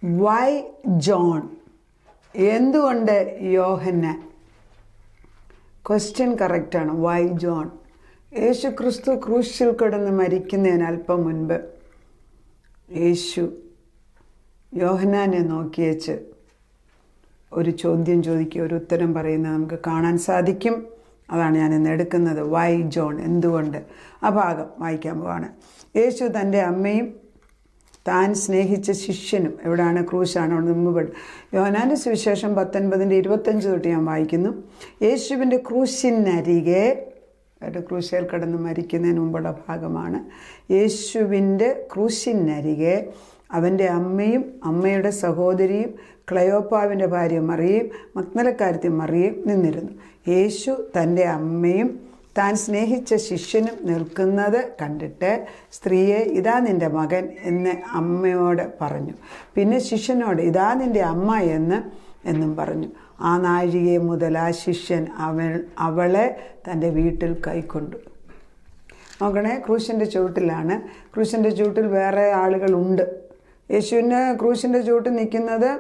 Y John? എന്തുകൊണ്ട് Yohannan? Question കറക്റ്റാണ്. Why John? Yesu Kristu ക്രൂശിൽ കിടന്ന് മരിക്കുന്നതിന് അല്പം മുൻപ് യേശു യോഹന്നാനെ നോക്കിയേച്ച് ഒരു ചോദ്യം ചോദിക്കുക, ഒരു ഉത്തരം പറയുന്നത് നമുക്ക് കാണാൻ സാധിക്കും. അതാണ് ഞാൻ ഇന്ന് എടുക്കുന്നത്. Why John? എന്തുകൊണ്ട്? ആ ഭാഗം വായിക്കാൻ പോവാണ്. യേശു തൻ്റെ അമ്മയും താൻ സ്നേഹിച്ച ശിഷ്യനും, എവിടെയാണ്? ക്രൂശാണ്. അവിടെ മുമ്പ് യോഹന്നാൻ്റെ സുവിശേഷം 19:25 തൊട്ട് ഞാൻ വായിക്കുന്നു. യേശുവിൻ്റെ ക്രൂശിനരികെ, ക്രൂശിൽ കിടന്ന് മരിക്കുന്നതിന് മുമ്പുള്ള ഭാഗമാണ്. യേശുവിൻ്റെ ക്രൂശിനരികെ അവൻ്റെ അമ്മയും അമ്മയുടെ സഹോദരിയും ക്ലയോപ്പാവിൻ്റെ ഭാര്യ മറിയയും മഗ്ദലക്കാരത്തി മറിയയും നിന്നിരുന്നു. യേശു തൻ്റെ അമ്മയും താൻ സ്നേഹിച്ച ശിഷ്യനും നിൽക്കുന്നത് കണ്ടിട്ട്, സ്ത്രീയെ, ഇതാ നിൻ്റെ മകൻ എന്ന് അമ്മയോട് പറഞ്ഞു. പിന്നെ ശിഷ്യനോട്, ഇതാ നിൻ്റെ അമ്മ എന്നും പറഞ്ഞു. ആ നാഴികയെ മുതൽ ആ ശിഷ്യൻ അവളെ തൻ്റെ വീട്ടിൽ കൈക്കൊണ്ടു. നോക്കണേ, ക്രൂശിൻ്റെ ചുവട്ടിലാണ്. ക്രൂശിൻ്റെ ചുവട്ടിൽ വേറെ ആളുകളുണ്ട്. യേശുവിന് ക്രൂശിൻ്റെ ചുവട്ടിൽ നിൽക്കുന്നത്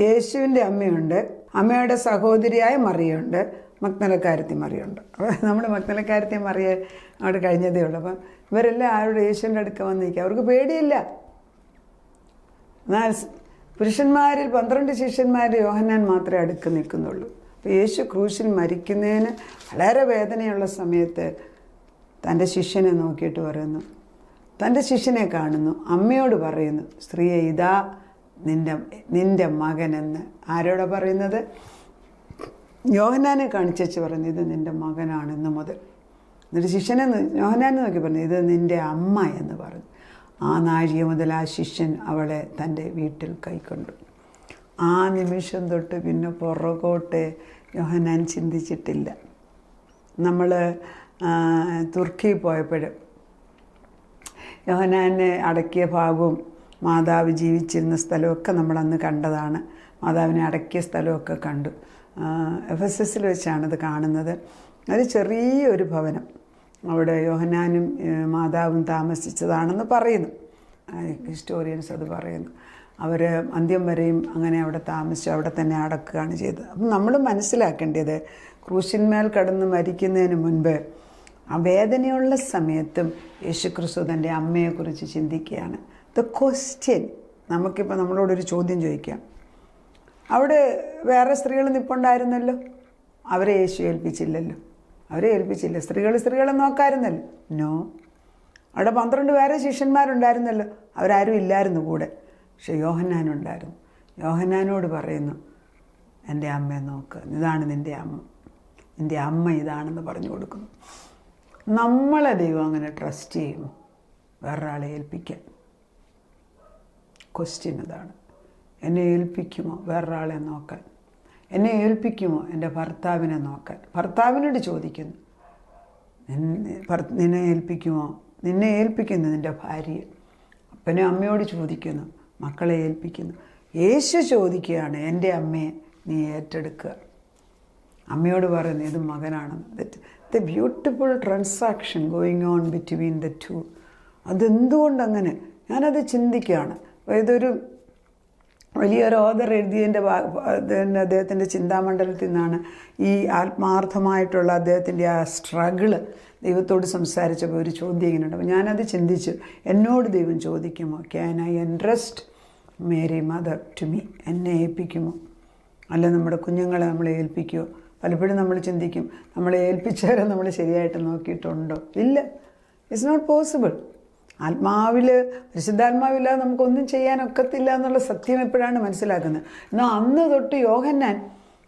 യേശുവിൻ്റെ അമ്മയുണ്ട്, അമ്മയുടെ സഹോദരിയായ മറിയുണ്ട്, മഗ്ദലക്കാരത്തി മറിയുണ്ട്. അപ്പോൾ നമ്മൾ മഗ്ദലക്കാരത്തി മറിയെ അവിടെ കഴിഞ്ഞതേ ഉള്ളൂ. അപ്പം ഇവരെല്ലാം ആരുടെ യേശുവിൻ്റെ അടുക്ക വന്ന് നിൽക്കുക. അവർക്ക് പേടിയില്ല. എന്നാൽ പുരുഷന്മാരിൽ 12 ശിഷ്യന്മാർ യോഹന്നാൻ മാത്രമേ അടുക്ക് നിൽക്കുന്നുള്ളൂ. അപ്പോൾ യേശു ക്രൂശിൽ മരിക്കുന്നതിന് വളരെ വേദനയുള്ള സമയത്ത് തൻ്റെ ശിഷ്യനെ നോക്കിയിട്ട് പറയുന്നു, തൻ്റെ ശിഷ്യനെ കാണുന്നു, അമ്മയോട് പറയുന്നു, സ്ത്രീയെ, ഇതാ നിൻ്റെ മകനെന്ന്. ആരോടാ പറയുന്നത്? യോഹന്നാനെ കാണിച്ചു പറഞ്ഞു, ഇത് നിൻ്റെ മകനാണെന്ന് മുതൽ. എന്നിട്ട് ശിഷ്യനെ യോഹന്നാനെ നോക്കി പറഞ്ഞു, ഇത് നിൻ്റെ അമ്മ എന്ന് പറഞ്ഞു. ആ നാഴിക മുതൽ ആ ശിഷ്യൻ അവളെ തൻ്റെ വീട്ടിൽ കൈക്കൊണ്ടു. ആ നിമിഷം തൊട്ട് പിന്നെ പുറകോട്ട് യോഹന്നാൻ ചിന്തിച്ചിട്ടില്ല. നമ്മൾ തുർക്കി പോയപ്പോൾ യോഹന്നാനെ അടക്കിയ ഭാഗവും മാതാവ് ജീവിച്ചിരുന്ന സ്ഥലമൊക്കെ നമ്മളന്ന് കണ്ടതാണ്. മാതാവിനെ അടക്കിയ സ്ഥലമൊക്കെ കണ്ടു. എഫെസസിൽ വെച്ചാണിത് കാണുന്നത്. ഒരു ചെറിയൊരു ഭവനം, അവിടെ യോഹന്നാനും മാതാവും താമസിച്ചതാണെന്ന് പറയുന്നു. ഹിസ്റ്റോറിയൻസ് അത് പറയുന്നു. അവർ അന്ത്യം വരെയും അങ്ങനെ അവിടെ താമസിച്ചു, അവിടെ തന്നെ അടക്കുകയാണ് ചെയ്തത്. അപ്പം നമ്മൾ മനസ്സിലാക്കേണ്ടത്, ക്രൂശിന്മേൽ കടന്ന് മരിക്കുന്നതിന് മുൻപ് ആ വേദനയുള്ള സമയത്തും യേശുക്രിസ്തു തൻ്റെ അമ്മയെക്കുറിച്ച് ചിന്തിക്കുകയാണ്. ദ ക്വസ്റ്റ്യൻ, നമുക്കിപ്പോൾ നമ്മളോടൊരു ചോദ്യം ചോദിക്കാം. അവിടെ വേറെ സ്ത്രീകൾ നിൽപ്പുണ്ടായിരുന്നല്ലോ, അവരെ യേശു ഏൽപ്പിച്ചില്ലല്ലോ. അവരെ ഏൽപ്പിച്ചില്ല. സ്ത്രീകളെ നോക്കാമായിരുന്നല്ലോ. നോ. അവിടെ 12 വേറെ ശിഷ്യന്മാരുണ്ടായിരുന്നല്ലോ, അവരാരും ഇല്ലായിരുന്നു കൂടെ. പക്ഷെ യോഹന്നാനുണ്ടായിരുന്നു. യോഹന്നാനോട് പറയുന്നു, എൻ്റെ അമ്മയെ നോക്ക്, ഇതാണ് നിൻ്റെ അമ്മ, നിൻ്റെ അമ്മ ഇതാണെന്ന് പറഞ്ഞു കൊടുക്കുന്നു. നമ്മളെ ദൈവം അങ്ങനെ ട്രസ്റ്റ് ചെയ്യുമോ വേറൊരാളെ ഏൽപ്പിക്കാൻ? ക്വസ്റ്റ്യൻ അതാണ്. എന്നെ ഏൽപ്പിക്കുമോ വേറൊരാളെ നോക്കാൻ? എന്നെ ഏൽപ്പിക്കുമോ എൻ്റെ ഭർത്താവിനെ നോക്കാൻ? ഭർത്താവിനോട് ചോദിക്കുന്നു, നിന്നെ ഏൽപ്പിക്കുമോ? നിന്നെ ഏൽപ്പിക്കുന്നു നിൻ്റെ ഭാര്യയെ. അപ്പനും അമ്മയോട് ചോദിക്കുന്നു, മക്കളെ ഏൽപ്പിക്കുന്നു. യേശു ചോദിക്കുകയാണ്, എൻ്റെ അമ്മയെ നീ ഏറ്റെടുക്കുക. അമ്മയോട് പറയുന്നു, ഇത് മകനാണെന്ന്. The beautiful transaction going on between the two. അതെന്തുകൊണ്ടങ്ങനെ? ഞാനത് ചിന്തിക്കുകയാണ്. ഇതൊരു വലിയൊരു ഓതർ എഴുതിയതിൻ്റെ അദ്ദേഹത്തിൻ്റെ ചിന്താമണ്ഡലത്തിൽ നിന്നാണ് ഈ ആത്മാർത്ഥമായിട്ടുള്ള അദ്ദേഹത്തിൻ്റെ ആ സ്ട്രഗിള് ദൈവത്തോട് സംസാരിച്ചപ്പോൾ ഒരു ചോദ്യം ഇങ്ങനെയുണ്ട്. അപ്പോൾ ഞാനത് ചിന്തിച്ചു, എന്നോട് ദൈവം ചോദിക്കുമോ, can I entrust Mary mother to me? എന്നെ ഏൽപ്പിക്കുമോ? അല്ല നമ്മുടെ കുഞ്ഞുങ്ങളെ നമ്മളെ ഏൽപ്പിക്കുമോ? പലപ്പോഴും നമ്മൾ ചിന്തിക്കും, നമ്മളെ ഏൽപ്പിച്ചവരെ നമ്മൾ ശരിയായിട്ട് നോക്കിയിട്ടുണ്ടോ? ഇല്ല. It's not possible. ആത്മാവിൽ, പരിശുദ്ധാത്മാവില്ലാതെ നമുക്കൊന്നും ചെയ്യാനൊക്കത്തില്ല എന്നുള്ള സത്യം എപ്പോഴാണ് മനസ്സിലാക്കുന്നത്. എന്നാൽ അന്ന് തൊട്ട് യോഹന്നാൻ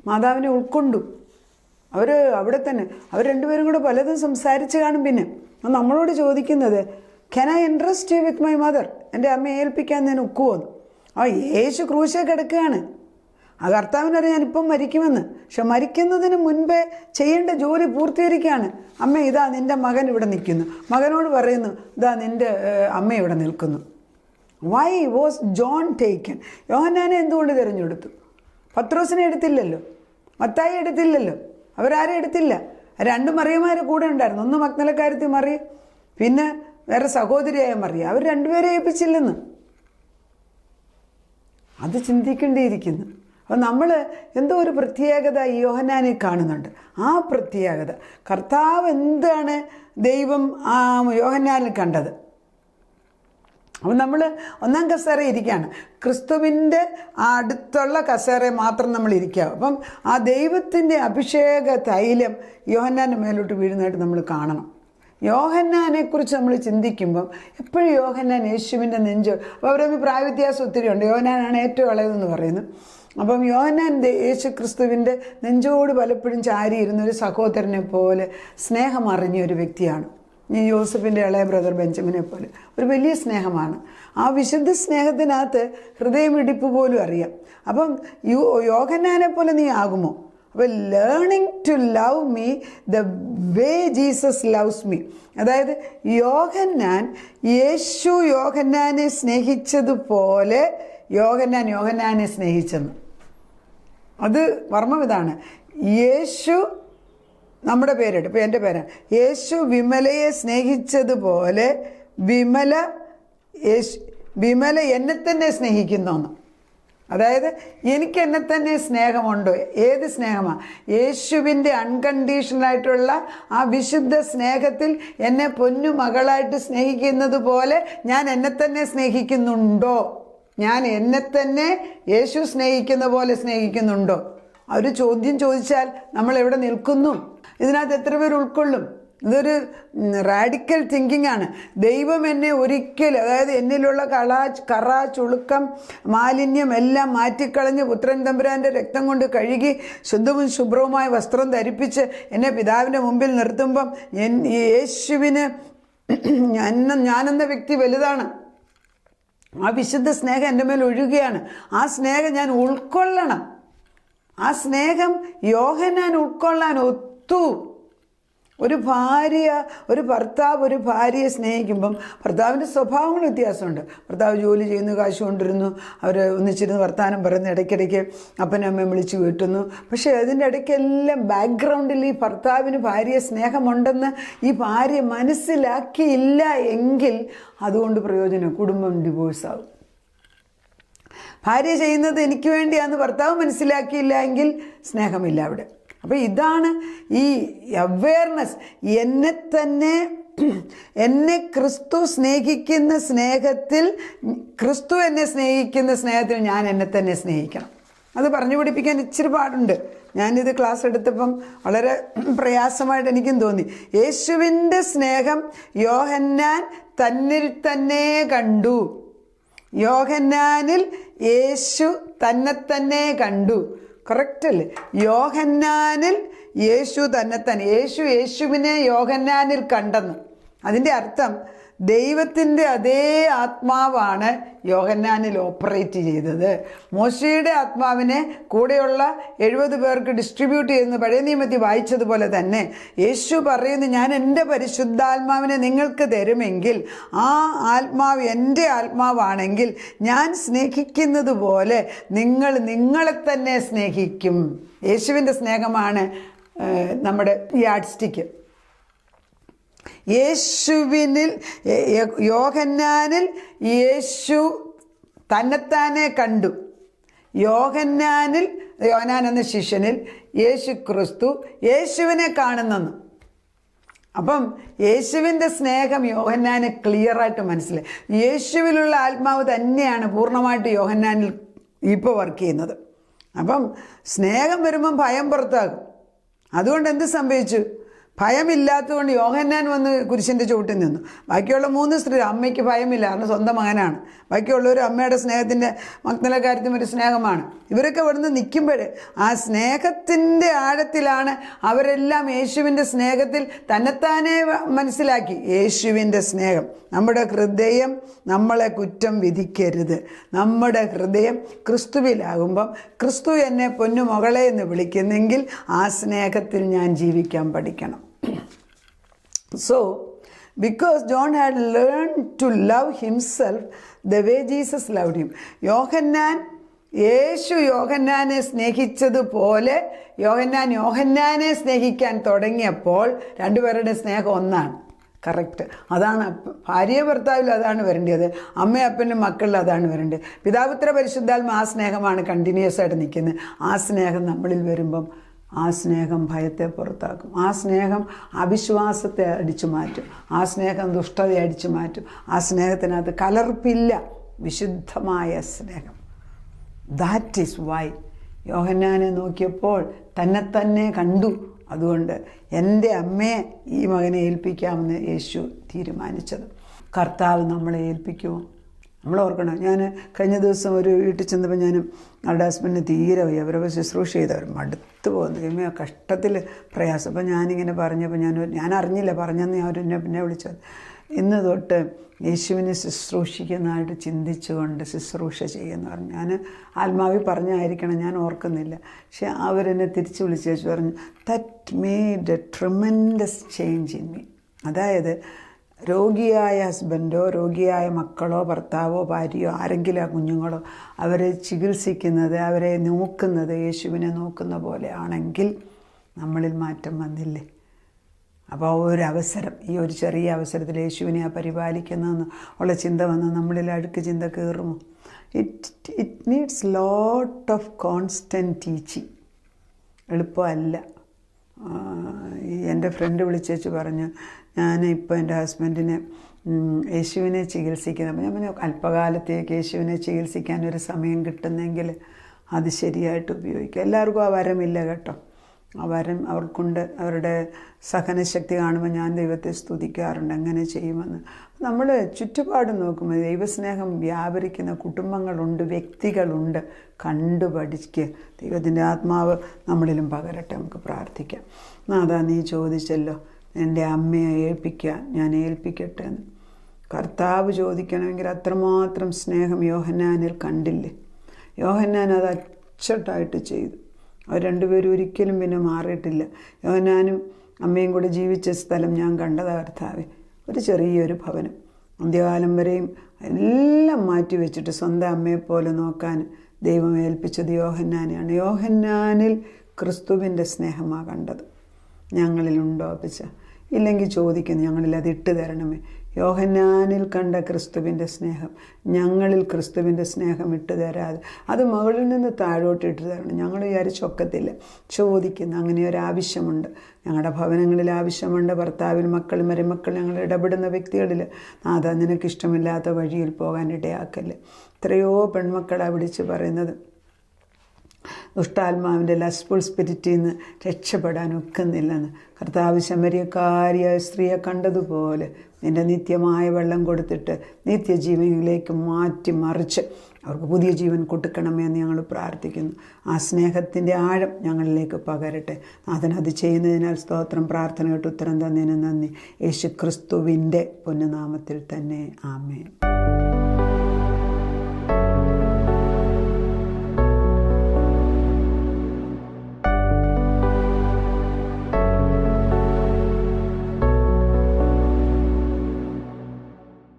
മാതാവിനെ ഉൾക്കൊണ്ടു. അവർ അവിടെ തന്നെ, അവർ രണ്ടുപേരും കൂടെ പലതും സംസാരിച്ച് കാണും. പിന്നെ നമ്മളോട് ചോദിക്കുന്നത്, can I entrust you with my mother? എൻ്റെ അമ്മയെ ഏൽപ്പിക്കാൻ ഞാൻ ഒക്കുമോന്ന്. ആ യേശു ക്രൂശിൽ കിടക്കുകയാണ്. ആ കർത്താവിനറിയാം ഞാനിപ്പം മരിക്കുമെന്ന്. പക്ഷെ മരിക്കുന്നതിന് മുൻപേ ചെയ്യേണ്ട ജോലി പൂർത്തീകരിക്കുകയാണ്. അമ്മ, ഇതാ നിൻ്റെ മകൻ ഇവിടെ നിൽക്കുന്നു. മകനോട് പറയുന്നു, ഇതാ നിൻ്റെ അമ്മ ഇവിടെ നിൽക്കുന്നു. Why was John taken? യോഹന്നാനെ എന്തുകൊണ്ട് തിരഞ്ഞെടുത്തു? പത്രോസിനെ എടുത്തില്ലല്ലോ, മത്തായി എടുത്തില്ലല്ലോ, അവരാരും എടുത്തില്ല. 2 മറിയമാർ കൂടെ ഉണ്ടായിരുന്നു. ഒന്ന് മഗ്ദലക്കാരത്തി മറിയ, പിന്നെ വേറെ സഹോദരിയായ മറിയ. അവർ 2 പേരെ ഏൽപ്പിച്ചില്ലെന്ന്. അത് ചിന്തിക്കേണ്ടിയിരിക്കുന്നു. അപ്പം നമ്മൾ എന്തോ ഒരു പ്രത്യേകത ഈ യോഹന്നാനിൽ കാണുന്നുണ്ട്. ആ പ്രത്യേകത കർത്താവ് എന്താണ് ദൈവം ആ യോഹന്നാനിൽ കണ്ടത്? അപ്പം നമ്മൾ ഒന്നാം കസേര ഇരിക്കുകയാണ്, ക്രിസ്തുവിൻ്റെ ആ അടുത്തുള്ള കസേര മാത്രം നമ്മൾ ഇരിക്കുക. അപ്പം ആ ദൈവത്തിൻ്റെ അഭിഷേക തൈലം യോഹന്നാൻ്റെ മേലോട്ട് വീഴുന്നതായിട്ട് നമ്മൾ കാണണം. യോഹന്നാനെക്കുറിച്ച് നമ്മൾ ചിന്തിക്കുമ്പം എപ്പോഴും യോഹന്നാൻ യേശുവിൻ്റെ നെഞ്ച്, അപ്പോൾ അവരൊരു പ്രായവ്യത്യാസം ഒത്തിരി ഉണ്ട്. യോഹന്നാനാണ് ഏറ്റവും ഇളയതെന്ന് പറയുന്നു. അപ്പം യോഹന്നാൻ യേശു ക്രിസ്തുവിൻ്റെ നെഞ്ചോട് പലപ്പോഴും ചാരിയിരുന്ന ഒരു സഹോദരനെ പോലെ സ്നേഹം അറിഞ്ഞ ഒരു വ്യക്തിയാണ്. ഈ യോസഫിൻ്റെ ഇളയ ബ്രദർ ബെഞ്ചമിനെ പോലെ ഒരു വലിയ സ്നേഹമാണ്. ആ വിശുദ്ധ സ്നേഹത്തിനകത്ത് ഹൃദയമിടിപ്പ് പോലും അറിയാം. അപ്പം യോഹന്നാനെ പോലെ നീ ആകുമോ? അപ്പോൾ learning to love me the way Jesus loves me. അതായത് യോഹന്നാനെ സ്നേഹിച്ചതുപോലെ യോഹന്നാനെ സ്നേഹിച്ചെന്ന്. അത് മർമ്മം ഇതാണ്. യേശു നമ്മുടെ പേരിട്ട്, ഇപ്പോൾ എൻ്റെ പേരാണ്, യേശു വിമലയെ സ്നേഹിച്ചതുപോലെ വിമല എന്നെ തന്നെ സ്നേഹിക്കുന്നു. അതായത് എനിക്ക് എന്നെ തന്നെ സ്നേഹമുണ്ടോ? ഏത് സ്നേഹമാണ്? യേശുവിൻ്റെ അൺകണ്ടീഷണലായിട്ടുള്ള ആ വിശുദ്ധ സ്നേഹത്തിൽ എന്നെ പൊന്നു മകളായിട്ട് സ്നേഹിക്കുന്നത് പോലെ ഞാൻ എന്നെ തന്നെ സ്നേഹിക്കുന്നുണ്ടോ? ഞാൻ എന്നെ തന്നെ യേശു സ്നേഹിക്കുന്ന പോലെ സ്നേഹിക്കുന്നുണ്ടോ? ആ ഒരു ചോദ്യം ചോദിച്ചാൽ നമ്മൾ എവിടെ നിൽക്കുന്നു? ഇതിനകത്ത് എത്ര പേർ ഉൾക്കൊള്ളും? ഇതൊരു റാഡിക്കൽ തിങ്കിങ് ആണ്. ദൈവം എന്നെ ഒരിക്കൽ, അതായത് എന്നിലുള്ള കറ, ചുളുക്കം, മാലിന്യം എല്ലാം മാറ്റിക്കളഞ്ഞ് പുത്രൻ തമ്പുരാൻ്റെ രക്തം കൊണ്ട് കഴുകി ശുദ്ധവും ശുഭ്രവുമായ വസ്ത്രം ധരിപ്പിച്ച് എന്നെ പിതാവിൻ്റെ മുമ്പിൽ നിർത്തുമ്പം യേശുവിന് ഞാനെന്ന വ്യക്തി വലുതാണ്. ആ വിശുദ്ധ സ്നേഹം എൻ്റെ മേൽ ഒഴുകുകയാണ്. ആ സ്നേഹം ഞാൻ ഉൾക്കൊള്ളണം. ആ സ്നേഹം യോഹന്നാൻ ഉൾക്കൊള്ളാൻ ഒത്തു. ഒരു ഭർത്താവ് ഒരു ഭാര്യയെ സ്നേഹിക്കുമ്പം ഭർത്താവിൻ്റെ സ്വഭാവങ്ങൾ വ്യത്യാസമുണ്ട്. ഭർത്താവ് ജോലി ചെയ്യുന്നു, കാശ് കൊണ്ടിരുന്നു, അവർ ഒന്നിച്ചിരുന്ന് വർത്തമാനം പറയുന്നു, ഇടയ്ക്കിടയ്ക്ക് അപ്പനും അമ്മയും വിളിച്ച് വീട്ടുന്നു. പക്ഷേ അതിൻ്റെ ഇടയ്ക്കെല്ലാം ബാക്ക്ഗ്രൗണ്ടിൽ ഈ ഭർത്താവിന് ഭാര്യയെ സ്നേഹമുണ്ടെന്ന് ഈ ഭാര്യ മനസ്സിലാക്കിയില്ല എങ്കിൽ അതുകൊണ്ട് പ്രയോജനം, കുടുംബം ഡിവോഴ്സാകും. ഭാര്യ ചെയ്യുന്നത് എനിക്ക് വേണ്ടിയാണെന്ന് ഭർത്താവ് മനസ്സിലാക്കിയില്ല എങ്കിൽ സ്നേഹമില്ല അവിടെ. അപ്പോൾ ഇതാണ് ഈ അവെയർനെസ്. എന്നെ ക്രിസ്തു സ്നേഹിക്കുന്ന സ്നേഹത്തിൽ, ക്രിസ്തു എന്നെ സ്നേഹിക്കുന്ന സ്നേഹത്തിൽ ഞാൻ എന്നെ തന്നെ സ്നേഹിക്കണം. അത് പറഞ്ഞു പഠിപ്പിക്കാൻ ഇച്ചിരി പാടുണ്ട്. ഞാനിത് ക്ലാസ് എടുത്തപ്പം വളരെ പ്രയാസമായിട്ട് എനിക്കും തോന്നി. യേശുവിൻ്റെ സ്നേഹം യോഹന്നാൻ തന്നിൽ തന്നെ കണ്ടു. യോഹന്നാനിൽ യേശു തന്നെ കണ്ടു. കറക്റ്റ് അല്ലേ? യോഹന്നാനിൽ യേശു തന്നെ, യേശുവിനെ യോഹന്നാനിൽ കണ്ടെന്ന്. അതിൻ്റെ അർത്ഥം ദൈവത്തിൻ്റെ അതേ ആത്മാവാണ് യോഹന്നാനിൽ ഓപ്പറേറ്റ് ചെയ്തത്. മോശയുടെ ആത്മാവിനെ കൂടെയുള്ള 70 പേർക്ക് ഡിസ്ട്രിബ്യൂട്ട് ചെയ്യുന്ന പഴയ നിയമത്തിൽ വായിച്ചതുപോലെ തന്നെ യേശു പറയുന്നു, ഞാൻ എൻ്റെ പരിശുദ്ധാത്മാവിനെ നിങ്ങൾക്ക് തരുമെങ്കിൽ ആ ആത്മാവ് എൻ്റെ ആത്മാവാണെങ്കിൽ ഞാൻ സ്നേഹിക്കുന്നത് പോലെ നിങ്ങൾ നിങ്ങളെ തന്നെ സ്നേഹിക്കും. യേശുവിൻ്റെ സ്നേഹമാണ് നമ്മുടെ യാഡ്സ്റ്റിക്ക്. യോഹന്നാനിൽ യേശു തന്നെത്താനെ കണ്ടു. യോഹന്നാൻ എന്ന ശിഷ്യനിൽ യേശു ക്രിസ്തു യേശുവിനെ കാണുന്നെന്ന്. അപ്പം യേശുവിൻ്റെ സ്നേഹം യോഹന്നാന് ക്ലിയറായിട്ട് മനസ്സിലായി. യേശുവിലുള്ള ആത്മാവ് തന്നെയാണ് പൂർണ്ണമായിട്ട് യോഹന്നാനിൽ ഇപ്പോൾ വർക്ക് ചെയ്യുന്നത്. അപ്പം സ്നേഹം വരുമ്പം ഭയം പുറത്താകും. അതുകൊണ്ട് എന്ത് സംഭവിച്ചു? ഭയമില്ലാത്തതുകൊണ്ട് യോഹന്നാൻ വന്ന് കുരിശിൻ്റെ ചുവട്ടിൽ നിന്നു. ബാക്കിയുള്ള 3 സ്ത്രീ, അമ്മയ്ക്ക് ഭയമില്ല, കാരണം സ്വന്തം മകനാണ്. ബാക്കിയുള്ളവർ അമ്മയുടെ സ്നേഹത്തിൻ്റെ, മക്കളുടെ കാര്യത്തിലും ഒരു സ്നേഹമാണ്. ഇവരൊക്കെ ഇവിടുന്ന് നിൽക്കുമ്പോൾ ആ സ്നേഹത്തിൻ്റെ ആഴത്തിലാണ് അവരെല്ലാം യേശുവിൻ്റെ സ്നേഹത്തിൽ തന്നെത്താനെ മനസ്സിലാക്കി. യേശുവിൻ്റെ സ്നേഹം, നമ്മുടെ ഹൃദയം നമ്മളെ കുറ്റം വിധിക്കരുത്. നമ്മുടെ ഹൃദയം ക്രിസ്തുവിലാകുമ്പം ക്രിസ്തു എന്നെ പൊന്നു മകളെ എന്ന് വിളിക്കുന്നെങ്കിൽ ആ സ്നേഹത്തിൽ ഞാൻ ജീവിക്കാൻ പഠിക്കണം. So, because John had learned to love himself the way Jesus loved him. യേശു യോഹന്നാനെ സ്നേഹിച്ചതുപോലെ യോഹന്നാനെ സ്നേഹിക്കാൻ തുടങ്ങിയപ്പോൾ രണ്ടുപേരുടെ സ്നേഹം ഒന്നാണ്. കറക്റ്റ്. അതാണ് ഭാര്യ ഭർത്താവിൽ അതാണ് വരേണ്ടത്, അമ്മ അപ്പനും മക്കളിൽ അതാണ് വരേണ്ടത്. പിതാപുത്ര പരിശുദ്ധാത്മ ആ സ്നേഹമാണ് കണ്ടിന്യൂസ് ആയിട്ട് നിൽക്കുന്നത്. ആ സ്നേഹം നമ്മളിൽ വരുമ്പം ആ സ്നേഹം ഭയത്തെ പുറത്താക്കും, ആ സ്നേഹം അവിശ്വാസത്തെ അടിച്ചു മാറ്റും, ആ സ്നേഹം ദുഷ്ടതയെ അടിച്ചു മാറ്റും. ആ സ്നേഹത്തിനകത്ത് കലർപ്പില്ല, വിശുദ്ധമായ സ്നേഹം. ദാറ്റ് ഈസ് വൈ യോഹന്നാനെ നോക്കിയപ്പോൾ തന്നെ കണ്ടു. അതുകൊണ്ട് എൻ്റെ അമ്മയെ ഈ മകനെ ഏൽപ്പിക്കാമെന്ന് യേശു തീരുമാനിച്ചത്. കർത്താവ് നമ്മളെ ഏൽപ്പിക്കുമോ? നമ്മൾ ഓർക്കണം. ഞാൻ കഴിഞ്ഞ ദിവസം ഒരു വീട്ടിൽ ചെന്നപ്പോൾ ഞാൻ അവരുടെ ഹസ്ബൻഡിന് തീരെ വയ്യ, അവരവർ ശുശ്രൂഷ ചെയ്തവർ മടുത്തു പോകുന്നു, ഇമ്മ കഷ്ടത്തിൽ പ്രയാസം. അപ്പോൾ ഞാനിങ്ങനെ പറഞ്ഞപ്പോൾ ഞാൻ അറിഞ്ഞില്ല, പറഞ്ഞെന്ന് അവരെന്നെ പിന്നെ വിളിച്ചത്. ഇന്ന് തൊട്ട് യേശുവിനെ ശുശ്രൂഷിക്കുന്നതായിട്ട് ചിന്തിച്ചുകൊണ്ട് ശുശ്രൂഷ ചെയ്യുമെന്ന് പറഞ്ഞു. ഞാൻ ആത്മാവിൽ പറഞ്ഞായിരിക്കണം, ഞാൻ ഓർക്കുന്നില്ല. പക്ഷെ അവരെന്നെ തിരിച്ച് വിളിച്ചു പറഞ്ഞു, that made A tremendous change in me. അതായത് രോഗിയായ ഹസ്ബൻഡോ രോഗിയായ മക്കളോ ഭർത്താവോ ഭാര്യയോ ആരെങ്കിലും ആ കുഞ്ഞുങ്ങളോ അവരെ ചികിത്സിക്കുന്നത്, അവരെ നോക്കുന്നത് യേശുവിനെ നോക്കുന്ന പോലെ ആണെങ്കിൽ നമ്മളിൽ മാറ്റം വന്നില്ലേ? അപ്പോൾ ഒരവസരം, ഈ ഒരു ചെറിയ അവസരത്തിൽ യേശുവിനെ പരിപാലിക്കുന്നതെന്ന് ഉള്ള ചിന്ത വന്ന് നമ്മളിൽ അഴുക്ക് ചിന്ത കയറുമോ? It needs lot of constant teaching. എളുപ്പമല്ല. എൻ്റെ ഫ്രണ്ട് വിളിച്ചേച്ച് പറഞ്ഞു, ഞാൻ ഇപ്പോൾ എൻ്റെ ഹസ്ബൻഡിനെ യേശുവിനെ ചികിത്സിക്കുന്നത്. അപ്പോൾ ഞാൻ പറഞ്ഞു, അല്പകാലത്തേക്ക് യേശുവിനെ ചികിത്സിക്കാൻ ഒരു സമയം കിട്ടുന്നെങ്കിൽ അത് ശരിയായിട്ട് ഉപയോഗിക്കുക. എല്ലാവർക്കും ആ വരമില്ല കേട്ടോ. ആ വരം അവർക്കുണ്ട്. അവരുടെ സഹനശക്തി കാണുമ്പോൾ ഞാൻ ദൈവത്തെ സ്തുതിക്കാറുണ്ട് എങ്ങനെ ചെയ്യുമെന്ന്. നമ്മൾ ചുറ്റുപാട് നോക്കുമ്പോൾ ദൈവസ്നേഹം വ്യാപരിക്കുന്ന കുടുംബങ്ങളുണ്ട്, വ്യക്തികളുണ്ട്. കണ്ടുപഠിക്കുക. ദൈവത്തിൻ്റെ ആത്മാവ് നമ്മളിലും പകരട്ടെ. നമുക്ക് പ്രാർത്ഥിക്കാം. അതാ നീ ചോദിച്ചല്ലോ, എൻ്റെ അമ്മയെ ഏൽപ്പിക്കുക, ഞാൻ ഏൽപ്പിക്കട്ടെ എന്ന്. കർത്താവ് ചോദിക്കണമെങ്കിൽ അത്രമാത്രം സ്നേഹം യോഹന്നാനിൽ കണ്ടില്ലേ? യോഹന്നാൻ അത് അച്ചട്ടായിട്ട് ചെയ്തു. അവർ രണ്ടുപേരും ഒരിക്കലും പിന്നെ മാറിയിട്ടില്ല. യോഹന്നാനും അമ്മയും കൂടെ ജീവിച്ച സ്ഥലം ഞാൻ കണ്ടതാ കർത്താവേ. ഒരു ചെറിയൊരു ഭവനം, അന്ത്യകാലം വരെയും എല്ലാം മാറ്റി വെച്ചിട്ട് സ്വന്തം അമ്മയെപ്പോലെ നോക്കാൻ ദൈവം ഏൽപ്പിച്ചത് യോഹന്നാനെയാണ്. യോഹന്നാനിൽ ക്രിസ്തുവിൻ്റെ സ്നേഹമാണ് കണ്ടത്. ഞങ്ങളിലുണ്ടോ അപ്പച്ച? ഇല്ലെങ്കിൽ ചോദിക്കുന്നു, ഞങ്ങളിൽ അത് ഇട്ട് തരണമേ. യോഹന്നാനിൽ കണ്ട ക്രിസ്തുവിൻ്റെ സ്നേഹം ഞങ്ങളിൽ ക്രിസ്തുവിൻ്റെ സ്നേഹം ഇട്ട് തരാതെ അത് മുകളിൽ നിന്ന് താഴോട്ട് ഇട്ട് തരണം. ഞങ്ങൾ വിചാരിച്ചൊക്കത്തില്ല. ചോദിക്കുന്നു. അങ്ങനെ ഒരു ആവശ്യമുണ്ട്. ഞങ്ങളുടെ ഭവനങ്ങളിൽ ആവശ്യമുണ്ട്. ഭർത്താവിൽ, മക്കൾ, മരുമക്കൾ, ഞങ്ങൾ ഇടപെടുന്ന വ്യക്തികളിൽ അതാ നിനക്കിഷ്ടമില്ലാത്ത വഴിയിൽ പോകാൻ ഇടയാക്കല്ലേ. എത്രയോ പെൺമക്കളാണ് വിളിച്ച് പറയുന്നത്, ദുഷ്ടാത്മാവിൻ്റെ ലസ്റ്റ്ഫുൾ സ്പിരിറ്റിൽ നിന്ന് രക്ഷപ്പെടാൻ ഒക്കുന്നില്ലെന്ന്. കർത്താവ് ശമര്യക്കാരിയായ സ്ത്രീയെ കണ്ടതുപോലെ നിൻ്റെ നിത്യമായ വെള്ളം കൊടുത്തിട്ട് നിത്യജീവനിലേക്ക് മാറ്റി മറിച്ച് അവർക്ക് പുതിയ ജീവൻ കൊടുക്കണമേ എന്ന് ഞങ്ങൾ പ്രാർത്ഥിക്കുന്നു. ആ സ്നേഹത്തിൻ്റെ ആഴം ഞങ്ങളിലേക്ക് പകരട്ടെ. നാഥനത് ചെയ്യുന്നതിനാൽ സ്തോത്രം. പ്രാർത്ഥന കേട്ട് ഉത്തരം തന്നതിന് നന്ദി. യേശു ക്രിസ്തുവിൻ്റെ പൊന്നുനാമത്തിൽ തന്നെ. ആമേൻ.